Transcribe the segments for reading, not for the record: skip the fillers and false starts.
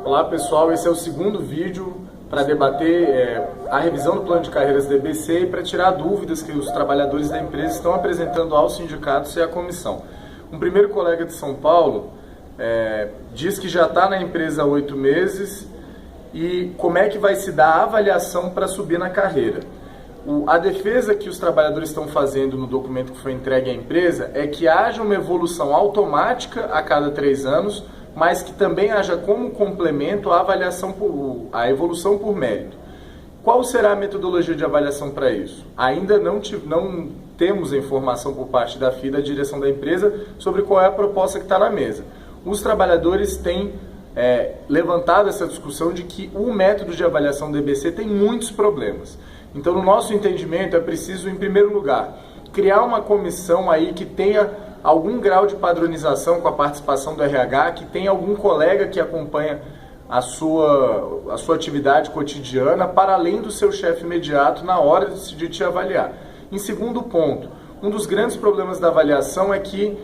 Olá pessoal, esse é o segundo vídeo para debater a revisão do plano de carreiras do EBC e para tirar dúvidas que os trabalhadores da empresa estão apresentando aos sindicatos e à comissão. Um primeiro colega de São Paulo diz que já está na empresa há 8 meses e como é que vai se dar a avaliação para subir na carreira. A defesa que os trabalhadores estão fazendo no documento que foi entregue à empresa é que haja uma evolução automática a cada 3 anos, mas que também haja como complemento a a evolução por mérito. Qual será a metodologia de avaliação para isso? Ainda não temos a informação por parte da FIA, da direção da empresa, sobre qual é a proposta que está na mesa. Os trabalhadores têm levantado essa discussão de que o método de avaliação do EBC tem muitos problemas. Então, no nosso entendimento, é preciso, em primeiro lugar, criar uma comissão aí que tenha algum grau de padronização com a participação do RH, que tenha algum colega que acompanha a sua atividade cotidiana, para além do seu chefe imediato, na hora de te avaliar. Em segundo ponto, um dos grandes problemas da avaliação é que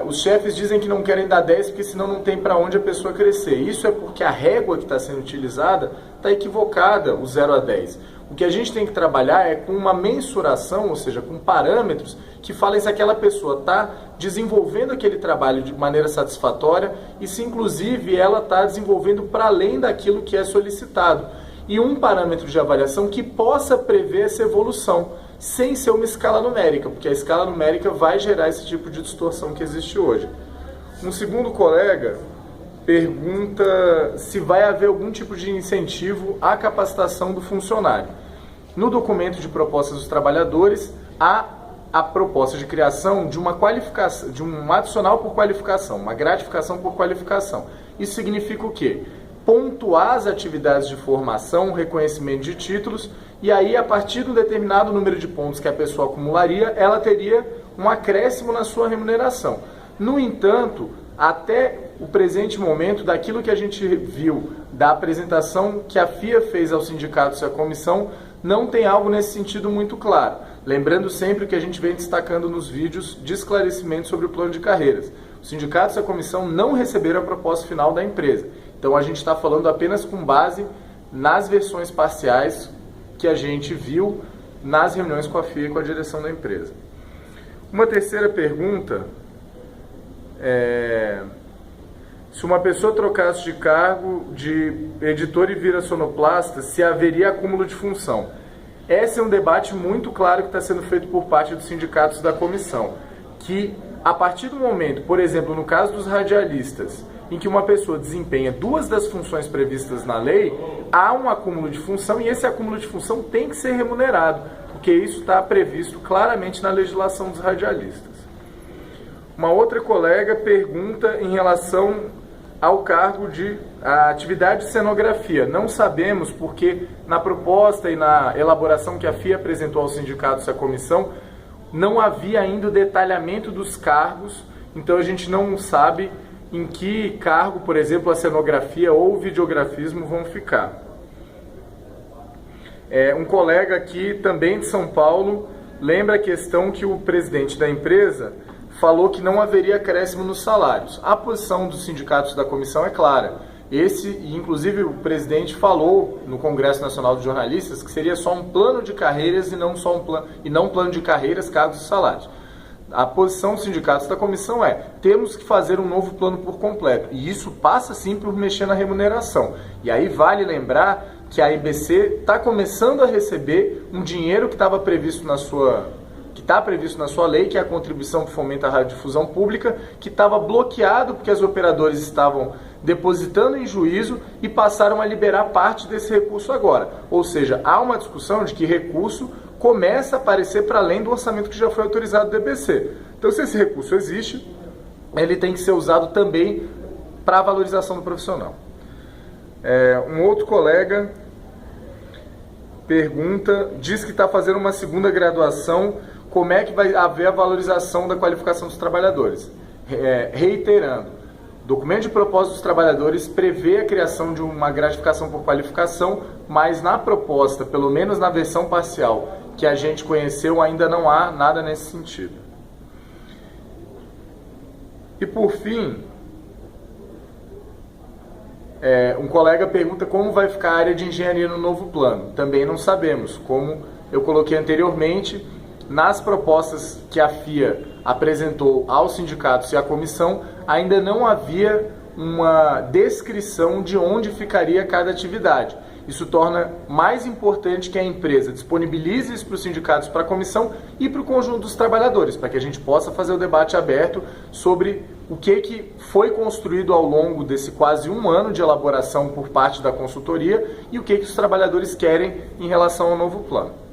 os chefes dizem que não querem dar 10 porque senão não tem para onde a pessoa crescer. Isso é porque a régua que está sendo utilizada está equivocada, o 0 a 10. O que a gente tem que trabalhar é com uma mensuração, ou seja, com parâmetros que falem se aquela pessoa está desenvolvendo aquele trabalho de maneira satisfatória e se inclusive ela está desenvolvendo para além daquilo que é solicitado. E um parâmetro de avaliação que possa prever essa evolução, sem ser uma escala numérica, porque a escala numérica vai gerar esse tipo de distorção que existe hoje. Um segundo colega pergunta se vai haver algum tipo de incentivo à capacitação do funcionário. No documento de propostas dos trabalhadores, há a proposta de criação de uma qualificação, de um adicional por qualificação, uma gratificação por qualificação. Isso significa o quê? Pontuar as atividades de formação, reconhecimento de títulos, e aí, a partir de um determinado número de pontos que a pessoa acumularia, ela teria um acréscimo na sua remuneração. No entanto, até o presente momento, daquilo que a gente viu da apresentação que a FIA fez aos sindicatos e à comissão, não tem algo nesse sentido muito claro. Lembrando sempre que a gente vem destacando nos vídeos de esclarecimento sobre o plano de carreiras. Os sindicatos e a comissão não receberam a proposta final da empresa. Então a gente está falando apenas com base nas versões parciais que a gente viu nas reuniões com a FIA e com a direção da empresa. Uma terceira pergunta é: se uma pessoa trocasse de cargo de editor e vira sonoplasta, se haveria acúmulo de função? Esse é um debate muito claro que está sendo feito por parte dos sindicatos da comissão, que a partir do momento, por exemplo, no caso dos radialistas, em que uma pessoa desempenha 2 das funções previstas na lei, há um acúmulo de função e esse acúmulo de função tem que ser remunerado, porque isso está previsto claramente na legislação dos radialistas. Uma outra colega pergunta em relação ao cargo de atividade de cenografia. Não sabemos porque na proposta e na elaboração que a FIA apresentou aos sindicatos e à comissão, não havia ainda o detalhamento dos cargos, então a gente não sabe em que cargo, por exemplo, a cenografia ou o videografismo vão ficar. Um colega aqui, também de São Paulo, lembra a questão que o presidente da empresa falou que não haveria acréscimo nos salários. A posição dos sindicatos da comissão é clara. Inclusive, o presidente falou no Congresso Nacional de Jornalistas que seria só um plano de carreiras e não plano de carreiras, cargos e salários. A posição dos sindicatos da comissão é: temos que fazer um novo plano por completo. E isso passa sim por mexer na remuneração. E aí vale lembrar que a EBC está começando a receber um dinheiro que estava previsto na sua lei, que é a contribuição que fomenta a radiodifusão pública, que estava bloqueado porque os operadores estavam depositando em juízo e passaram a liberar parte desse recurso agora. Ou seja, há uma discussão de que recurso começa a aparecer para além do orçamento que já foi autorizado do EBC. Então, se esse recurso existe, ele tem que ser usado também para a valorização do profissional. Um outro colega diz que está fazendo uma segunda graduação. Como é que vai haver a valorização da qualificação dos trabalhadores? Reiterando, o documento de propósito dos trabalhadores prevê a criação de uma gratificação por qualificação, mas na proposta, pelo menos na versão parcial que a gente conheceu, ainda não há nada nesse sentido. E por fim, Um colega pergunta como vai ficar a área de engenharia no novo plano. Também não sabemos. Como eu coloquei anteriormente, nas propostas que a FIA apresentou aos sindicatos e à comissão, ainda não havia uma descrição de onde ficaria cada atividade. Isso torna mais importante que a empresa disponibilize isso para os sindicatos, para a comissão e para o conjunto dos trabalhadores, para que a gente possa fazer o debate aberto sobre o que foi construído ao longo desse quase um ano de elaboração por parte da consultoria e o que os trabalhadores querem em relação ao novo plano.